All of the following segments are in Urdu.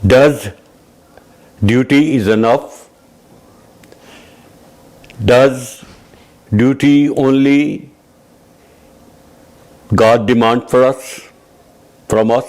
Does duty is enough? Does duty only God demand from us?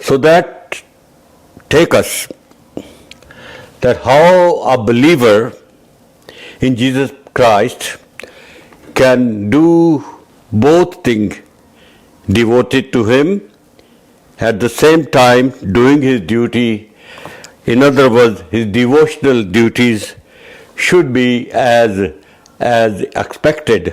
So that take us that how a believer in Jesus Christ can do both things, devoted to Him, at the same time doing His duty. In other words, His devotional duties should be as expected,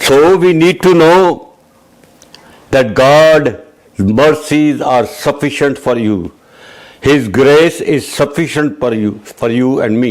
So we need to know that God's mercies are sufficient for you. His grace is sufficient for you and me.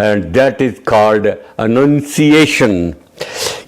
And that is called annunciation,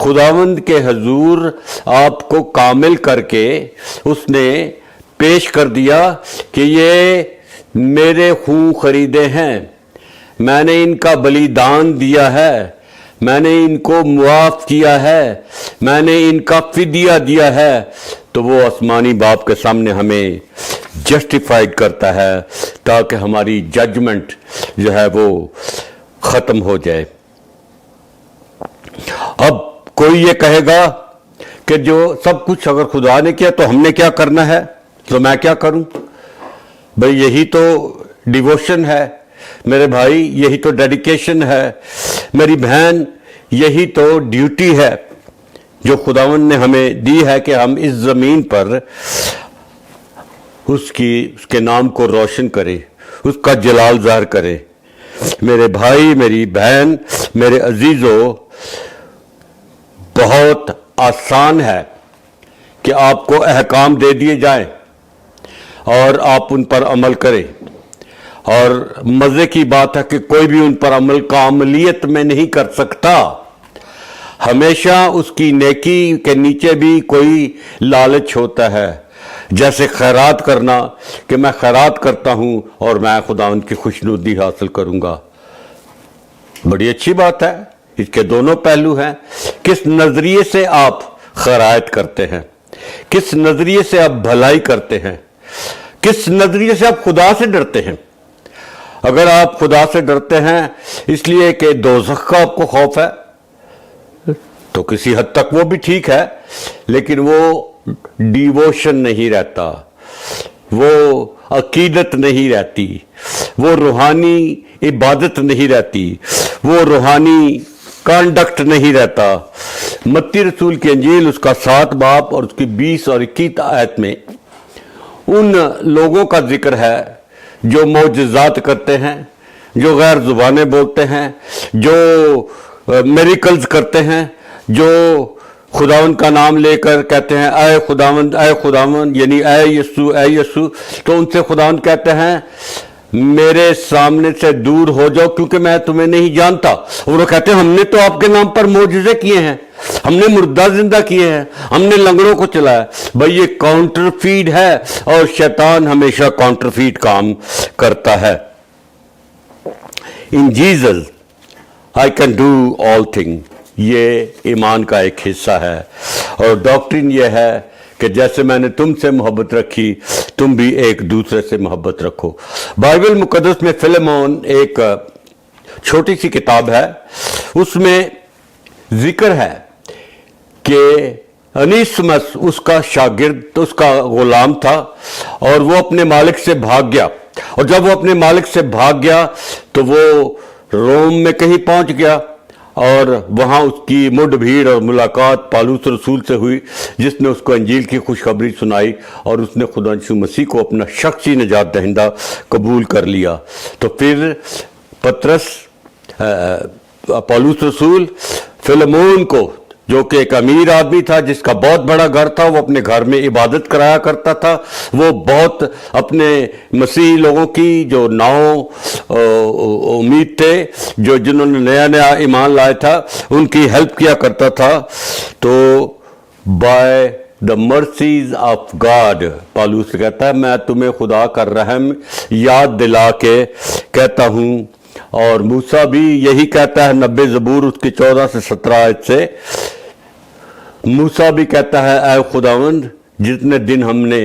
خداوند کے حضور آپ کو کامل کر کے اس نے پیش کر دیا کہ یہ میرے خون خریدے ہیں، میں نے ان کا بلیدان دیا ہے، میں نے ان کو معاف کیا ہے، میں نے ان کا فدیہ دیا ہے، تو وہ آسمانی باپ کے سامنے ہمیں جسٹیفائیڈ کرتا ہے تاکہ ہماری ججمنٹ جو ہے وہ ختم ہو جائے۔ اب کوئی یہ کہے گا کہ جو سب کچھ اگر خدا نے کیا تو ہم نے کیا کرنا ہے، تو میں کیا کروں؟ بھئی یہی تو ڈیووشن ہے میرے بھائی، یہی تو ڈیڈیکیشن ہے میری بہن، یہی تو ڈیوٹی ہے جو خداوند نے ہمیں دی ہے کہ ہم اس زمین پر اس کے نام کو روشن کریں، اس کا جلال ظاہر کریں۔ میرے بھائی، میری بہن، میرے عزیزو، بہت آسان ہے کہ آپ کو احکام دے دیے جائیں اور آپ ان پر عمل کریں، اور مزے کی بات ہے کہ کوئی بھی ان پر عمل کا عملیت میں نہیں کر سکتا۔ ہمیشہ اس کی نیکی کے نیچے بھی کوئی لالچ ہوتا ہے، جیسے خیرات کرنا کہ میں خیرات کرتا ہوں اور میں خداوند کی خوشنودی حاصل کروں گا۔ بڑی اچھی بات ہے، اس کے دونوں پہلو ہیں۔ کس نظریے سے آپ خیرات کرتے ہیں، کس نظریے سے آپ بھلائی کرتے ہیں، کس نظریے سے آپ خدا سے ڈرتے ہیں۔ اگر آپ خدا سے ڈرتے ہیں اس لیے کہ دوزخ کا آپ کو خوف ہے تو کسی حد تک وہ بھی ٹھیک ہے، لیکن وہ ڈیووشن نہیں رہتا، وہ عقیدت نہیں رہتی، وہ روحانی عبادت نہیں رہتی، وہ روحانی کانڈکٹ نہیں رہتا۔ متی رسول کی انجیل اس کا 7 باب اور اس کی 20 اور 21 آیت میں ان لوگوں کا ذکر ہے جو معجزات کرتے ہیں، جو غیر زبانیں بولتے ہیں، جو میریکلز کرتے ہیں، جو خداوند کا نام لے کر کہتے ہیں اے خداوند اے خداوند، یعنی اے یسوع اے یسوع، تو ان سے خداوند کہتے ہیں میرے سامنے سے دور ہو جاؤ کیونکہ میں تمہیں نہیں جانتا۔ اور وہ کہتے ہیں ہم نے تو آپ کے نام پر معجزے کیے ہیں، ہم نے مردہ زندہ کیے ہیں، ہم نے لنگڑوں کو چلایا۔ بھئی یہ کاؤنٹر فیڈ ہے، اور شیطان ہمیشہ کاؤنٹر فیڈ کام کرتا ہے۔ ان Jesus I can do all things، یہ ایمان کا ایک حصہ ہے، اور ڈاکٹرین یہ ہے کہ جیسے میں نے تم سے محبت رکھی تم بھی ایک دوسرے سے محبت رکھو۔ بائبل مقدس میں فلیمون ایک چھوٹی سی کتاب ہے، اس میں ذکر ہے کہ انیسمس اس کا شاگرد، اس کا غلام تھا، اور وہ اپنے مالک سے بھاگ گیا، اور جب وہ اپنے مالک سے بھاگ گیا تو وہ روم میں کہیں پہنچ گیا، اور وہاں اس کی مڈ بھیڑ اور ملاقات پالوس رسول سے ہوئی، جس نے اس کو انجیل کی خوشخبری سنائی، اور اس نے خدا یسوع مسیح کو اپنا شخصی نجات دہندہ قبول کر لیا۔ تو پھر پطرس پالوس رسول فلیمون کو، جو کہ ایک امیر آدمی تھا جس کا بہت بڑا گھر تھا، وہ اپنے گھر میں عبادت کرایا کرتا تھا، وہ بہت اپنے مسیحی لوگوں کی جو ناؤ امید تھے، جنہوں نے نیا نیا ایمان لایا تھا، ان کی ہیلپ کیا کرتا تھا۔ تو by the mercies of God, پالوس کہتا ہے میں تمہیں خدا کا رحم یاد دلا کے کہتا ہوں، اور موسیٰ بھی یہی کہتا ہے 90 زبور اس کی 14 سے 17 آیت سے۔ موسیٰ بھی کہتا ہے اے خداوند جتنے دن ہم نے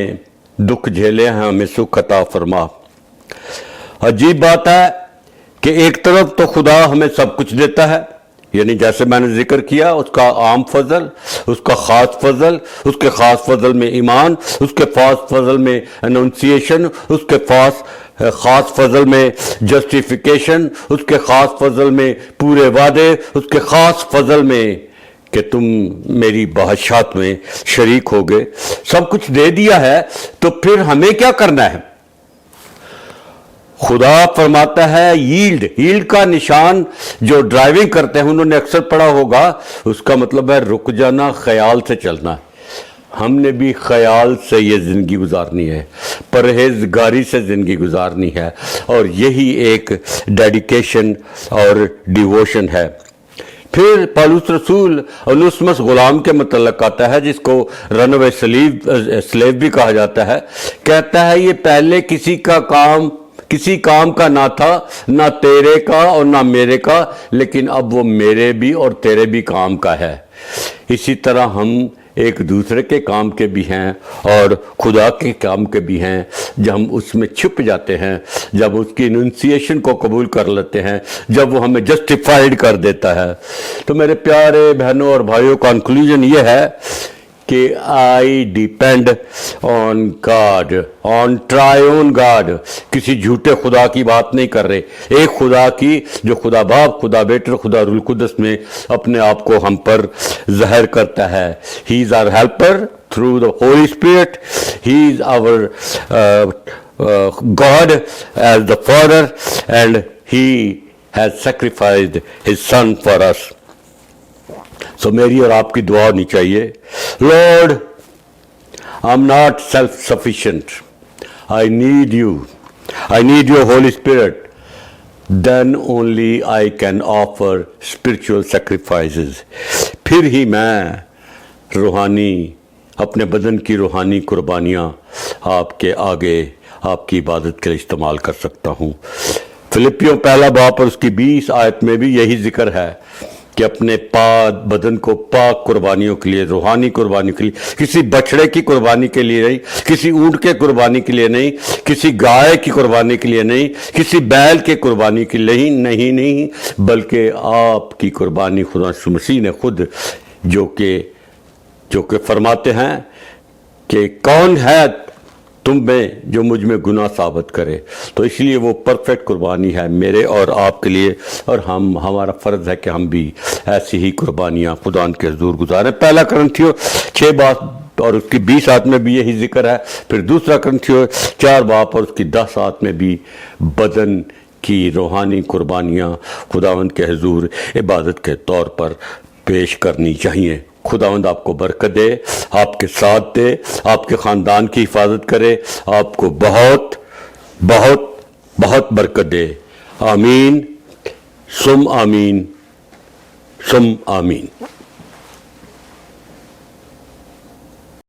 دکھ جھیلے ہیں ہمیں سکھ عطا فرما۔ عجیب بات ہے کہ ایک طرف تو خدا ہمیں سب کچھ دیتا ہے، یعنی جیسے میں نے ذکر کیا اس کا عام فضل، اس کا خاص فضل، اس کے خاص فضل میں ایمان، اس کے خاص فضل میں انونسیشن، اس کے خاص فضل میں جسٹیفیکیشن، اس کے خاص فضل میں پورے وعدے، اس کے خاص فضل میں کہ تم میری بادشاہت میں شریک ہوگے، سب کچھ دے دیا ہے۔ تو پھر ہمیں کیا کرنا ہے؟ خدا فرماتا ہے ییلڈ کا نشان جو ڈرائیونگ کرتے ہیں انہوں نے اکثر پڑھا ہوگا، اس کا مطلب ہے رک جانا، خیال سے چلنا۔ ہم نے بھی خیال سے یہ زندگی گزارنی ہے، پرہیزگاری سے زندگی گزارنی ہے، اور یہی ایک ڈیڈیکیشن اور ڈیووشن ہے۔ پھر پالوس رسول انوسمس غلام کے متعلق آتا ہے جس کو رن اوے سلیو بھی کہا جاتا ہے. کہتا ہے یہ پہلے کسی کام کا نہ تھا، نہ تیرے کا اور نہ میرے کا، لیکن اب وہ میرے بھی اور تیرے بھی کام کا ہے. اسی طرح ہم ایک دوسرے کے کام کے بھی ہیں اور خدا کے کام کے بھی ہیں. جب ہم اس میں چھپ جاتے ہیں، جب اس کی انونسیشن کو قبول کر لیتے ہیں، جب وہ ہمیں جسٹیفائیڈ کر دیتا ہے. تو میرے پیارے بہنوں اور بھائیوں، کنکلوژن یہ ہے کہ I depend on God, on triune God. کسی جھوٹے خدا کی بات نہیں کر رہے، ایک خدا کی جو خدا باپ، خدا بیٹے، خدا روح القدس میں اپنے آپ کو ہم پر ظاہر کرتا ہے. He is our helper through the Holy Spirit. He is our God as the father and he has sacrificed his son for us. So میری اور آپ کی دعا ہونی چاہیے، Lord I am not self sufficient, I need you, I need your Holy Spirit. Then only I can offer spiritual sacrifices. پھر ہی میں روحانی، اپنے بدن کی روحانی قربانیاں آپ کے آگے آپ کی عبادت کے لیے استعمال کر سکتا ہوں. فلپیوں پہلا باب اور اس کی 20 آیت میں بھی یہی ذکر ہے کہ اپنے بدن کو پاک قربانیوں کے لیے، روحانی قربانی کے لیے، کسی بچڑے کی قربانی کے لیے نہیں، کسی اونٹ کے قربانی کے لیے نہیں، کسی گائے کی قربانی کے لیے نہیں، کسی بیل کے قربانی کے لیے نہیں، بلکہ آپ کی قربانی خدا یسوع مسیح نے خود جو کہ فرماتے ہیں کہ کون ہے تم میں جو مجھ میں گناہ ثابت کرے. تو اس لیے وہ پرفیکٹ قربانی ہے میرے اور آپ کے لیے، اور ہمارا فرض ہے کہ ہم بھی ایسی ہی قربانیاں خدا کے حضور گزاریں. پہلا کرنتھیوں 6 باب اور اس کی 20 آیت میں بھی یہی ذکر ہے. پھر دوسرا کرنتھیوں 4 باب اور اس کی 10 آیت میں بھی بدن کی روحانی قربانیاں خداوند کے حضور عبادت کے طور پر پیش کرنی چاہیے. خداوند آپ کو برکت دے، آپ کے ساتھ دے، آپ کے خاندان کی حفاظت کرے، آپ کو بہت بہت بہت برکت دے. آمین، سم آمین، سم آمین.